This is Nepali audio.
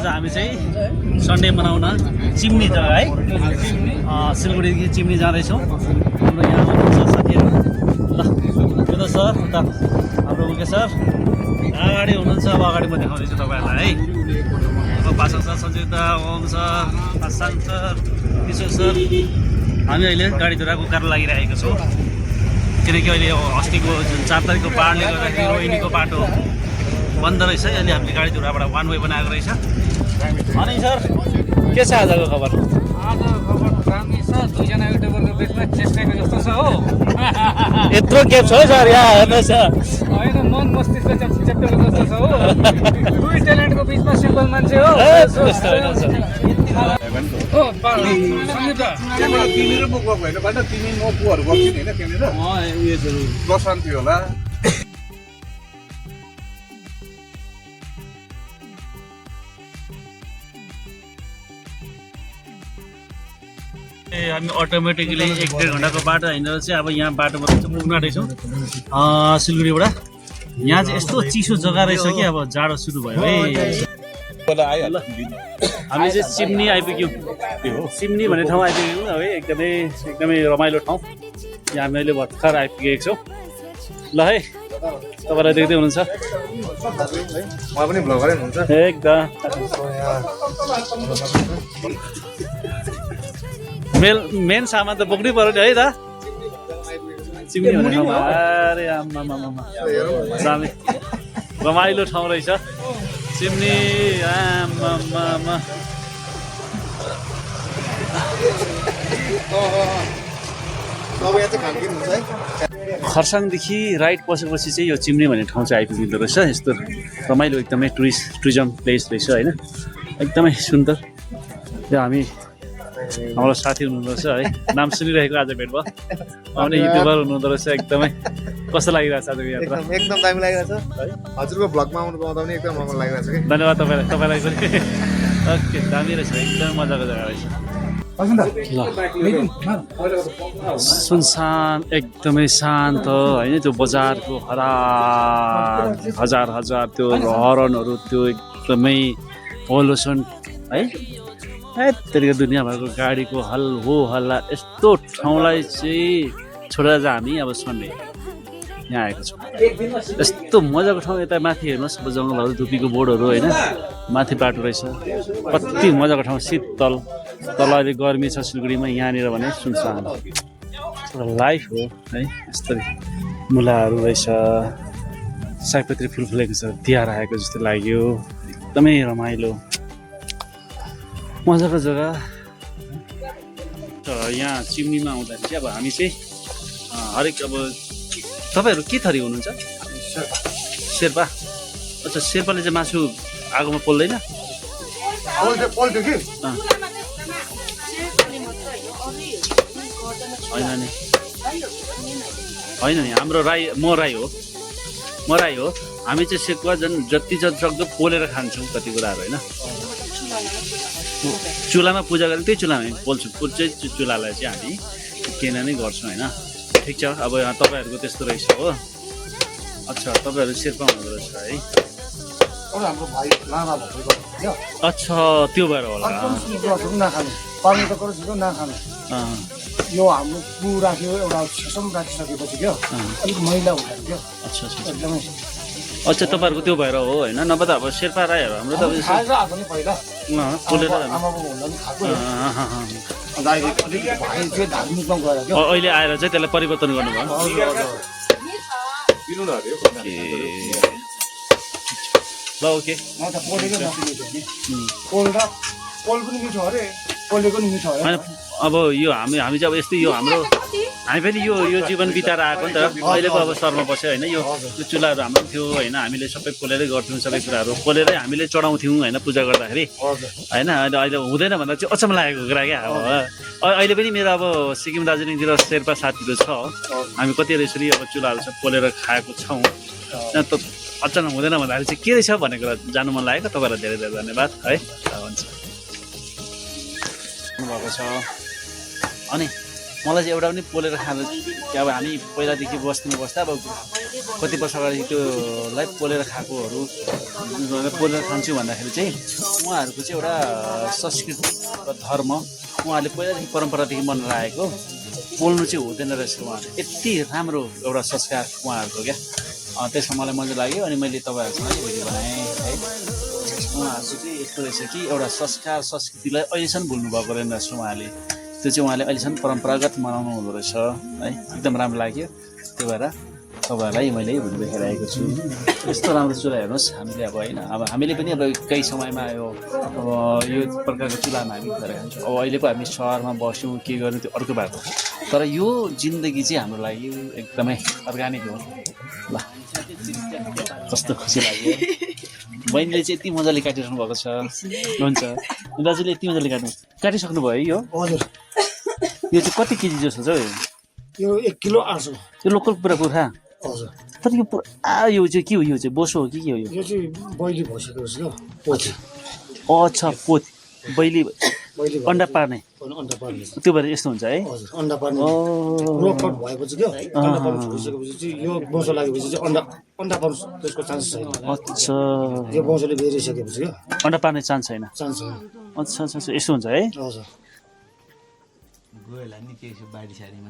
आज हामी चाहिँ सन्डे मनाउन चिम्नी जग्गा है सिलगढीदेखि चिम्नी जाँदैछौँ। हाम्रो यहाँ हुनुहुन्छ साथीहरू। ल त्यो त सर उता हाम्रो मुख्य सर अगाडि हुनुहुन्छ। अब अगाडि म देखाउँदैछु तपाईँहरूलाई है। अब Pasang sir, Sanjita, Om sir, Pasang sir, Kishor sir. हामी अहिले गाडीधुराको कारण लागिरहेको छौँ किनकि अहिले अस्तिको जुन 4 तारिकको बाढले गर्दाखेरि रोहिणीको बाटो बन्द रहेछ। अहिले हामीले गाडीधुराबाट वान वे बनाएको रहेछ। अनि सर के छ आजको खबर? आजको खबर दामी छ। दुईजना युट्युबरको बिचमा चेस्टाको जस्तो छ हो। यत्रो ग्याप छ है सर यहाँ हेर्नुहोस्। होइन मन मस्तिष्क च्याप्टरको जस्तो छ हो। दुई ट्यालेन्टको बिचमा सिम्पल मान्छे हो। त्यस्तो होइन सर। हो सङ्गीता तिमी र म गएको होइन भन्छ तिमी म पुहरू गएको थियौँ होइन त्यहाँनिर प्रशान्त थियो होला। हामी अटोमेटिकली 1-1.5 घन्टाको बाटो हिँडेर चाहिँ अब यहाँ बाटोबाट चाहिँ पुग्न आँटेछौँ सिलगढीबाट। यहाँ चाहिँ यस्तो चिसो जग्गा रहेछ कि अब जाडो सुरु भयो है। हामी चाहिँ चिम्नी आइपुग्यौँ। चिम्नी भन्ने ठाउँ आइपुग्यौँ है। एकदमै रमाइलो ठाउँ। यहाँ हामी अहिले भर्खर आइपुगेको छौँ। ल है तपाईँलाई देख्दै हुनुहुन्छ उहाँ पनि भ्लगरै हुनुहुन्छ। एकदम मेन सामान त बोक्नै पर्यो नि है त। चिम्नी भन्ने ठाउँमा अरे आम्मामामा दामी रमाइलो ठाउँ रहेछ चिम्नी। आम्मामामा खरसाङदेखि राइट पसेपछि चाहिँ यो चिम्नी भन्ने ठाउँ चाहिँ आइपुगिँदो रहेछ। यस्तो रमाइलो एकदमै टुरिज्म प्लेस रहेछ होइन। एकदमै सुन्दर। यो हामी हाम्रो साथी हुनुहुँदो रहेछ है। नाम सुनिरहेको आज भेट भयो। आउने युट्युबर हुनुहुँदो रहेछ। एकदमै कस्तो लागिरहेछ आजको यात्रा? एकदम दामी लागिरहेछ। हजुरको भ्लगमा आउनु पाउँदा पनि एकदम राम्रो लागिरहेछ कि। धन्यवाद तपाईँलाई पनि। ओके दामी रहेछ एकदमै मजाको जग्गा रहेछ। सुनसान एकदमै शान्त होइन। त्यो बजारको हजार त्यो हर्नहरू त्यो एकदमै पोल्युसन है। त्यतिको दुनियाँभरको गाडीको हल हो हल्ला यस्तो ठाउँलाई चाहिँ छोडेर चाहिँ हामी अब सन्डे यहाँ आएको छौँ। यस्तो मजाको ठाउँ। यता माथि हेर्नुहोस् अब जङ्गलहरू धुपीको बोर्डहरू होइन। माथि बाटो रहेछ। कति मजाको ठाउँ शीतल। तल अहिले गर्मी छ सिलगढीमा। यहाँनिर भने सुनसान लाइफ हो है। यस्तै मुलाहरू रहेछ। सयपत्री फुल फुलेको छ। तिहार आएको जस्तो लाग्यो। एकदमै रमाइलो मजाको जग्गा। यहाँ चिम्नीमा आउँदाखेरि चाहिँ अब हामी चाहिँ हरेक अब तपाईँहरू के थरी हुनुहुन्छ? शेर्पा। अच्छा शेर्पाले चाहिँ मासु आगोमा पोल्दैन? होइन नि हाम्रो राई म राई हो। हामी चाहिँ सेकुवा झन् जति सक्दो पोलेर खान्छौँ कति कुराहरू होइन। चुलामा पूजा गरेर त्यही चुलामा हामी पोल्छौँ। चाहिँ चुलालाई चाहिँ हामी केना नै गर्छौँ होइन। ठिक छ। अब यहाँ तपाईँहरूको त्यस्तो रहेछ हो। अच्छा तपाईँहरू शेर्पा हुँदो रहेछ है। अच्छा त्यो भएर होला। यो हाम्रो पु राख्यो एउटा सिस्टम राखिसकेपछि क्या अलिक मैला हुँदैन क्या। अच्छा तपाईँहरूको त्यो भएर हो होइन। नभए त अब शेर्पा राईहरू हाम्रो त अहिले आएर चाहिँ त्यसलाई परिवर्तन गर्नुभयो। ल ओके। अब यो हामी चाहिँ अब यस्तै यो हाम्रो हामी पनि यो जीवन बिताएर आएको नि त। अहिलेको अब शहरमा बस्यो होइन। यो चुलाहरू हाम्रो थियो होइन। हामीले सबै पोलेरै गर्थ्यौँ। सबै कुराहरू पोलेरै हामीले चढाउँथ्यौँ होइन पूजा गर्दाखेरि होइन। अहिले हुँदैन भन्दा चाहिँ अचम्म लागेको कुरा क्या। अब अहिले पनि मेरो अब सिक्किम दार्जिलिङतिर शेर्पा साथीहरू छ। हामी कतिवटा यसरी अब चुलाहरू सब पोलेर खाएको छौँ। त अचानक हुँदैन भन्दाखेरि चाहिँ के रहेछ भन्ने कुरा जानु मन लागेको। तपाईँलाई धेरै धेरै धन्यवाद है। हुन्छ भएको छ। अनि मलाई चाहिँ एउटा पनि पोलेर खानु अब हामी पहिलादेखि बस्तीमा बस्दा अब कति वर्ष अगाडि त्योलाई पोलेर खाएकोहरू पोलेर खान्छु भन्दाखेरि चाहिँ उहाँहरूको चाहिँ एउटा संस्कृति र धर्म उहाँहरूले पहिलादेखि परम्परादेखि मनाएर आएको पोल्नु चाहिँ हुँदैन रहेछ उहाँहरूले यति राम्रो एउटा संस्कार उहाँहरूको क्या त्यसमा मलाई मजा लाग्यो अनि मैले तपाईँहरूसँग भिडियो बनाएँ है उहाँहरूको चाहिँ यस्तो रहेछ कि एउटा संस्कार संस्कृतिलाई अहिलेसम्म भुल्नु भएको रहेन रहेछ उहाँले त्यो चाहिँ उहाँले अहिलेसम्म परम्परागत मनाउनु हुँदो रहेछ है एकदम राम्रो लाग्यो त्यही भएर तपाईँहरूलाई मैले भिडियो देखाइरहेको छु यस्तो राम्रो चुल्हा हेर्नुहोस् हामीले अब होइन अब हामीले पनि अब केही समयमा यो प्रकारको चुल्हामा हामी गरेर खान्छौँ अब अहिले पो हामी सहरमा बस्यौँ के गर्नु त्यो अर्को बाटो तर यो जिन्दगी चाहिँ हाम्रो लागि एकदमै अर्ग्यानिक हो ल कस्तो खुसी लाग्यो बहिनीले चाहिँ यति मजाले काटिराख्नु भएको छ हुन्छ दाजुले यति मजाले काटिसक्नु भयो है यो हजुर यो चाहिँ कति केजी जस्तो छ हौ यो 1 किलो 800 यो लोकल पुरा कुखुरा हजुर तर यो पुरा यो चाहिँ के हो यो चाहिँ बोसो हो कि के हो यो चाहिँ बैली भइसकेपछि क्या पोथी अच्छा पोथी बैली अन्डा पार्ने अन्डा पार्ने त्यो भएर यस्तो हुन्छ है हजुर अन्डा पार्ने रोकट भएपछि क्या अन्डा पार्नु छोडिसकेपछि चाहिँ यो बोसो लागेपछि चाहिँ अन्डा पार्नु त्यसको चान्स छैन अच्छा यो बोसोले बेरिसकेपछि क्या अन्डा पार्ने चान्स छैन चान्स छैन अच्छा अच्छा यस्तो हुन्छ है हजुर गयो होला नि केही बारी सारीमा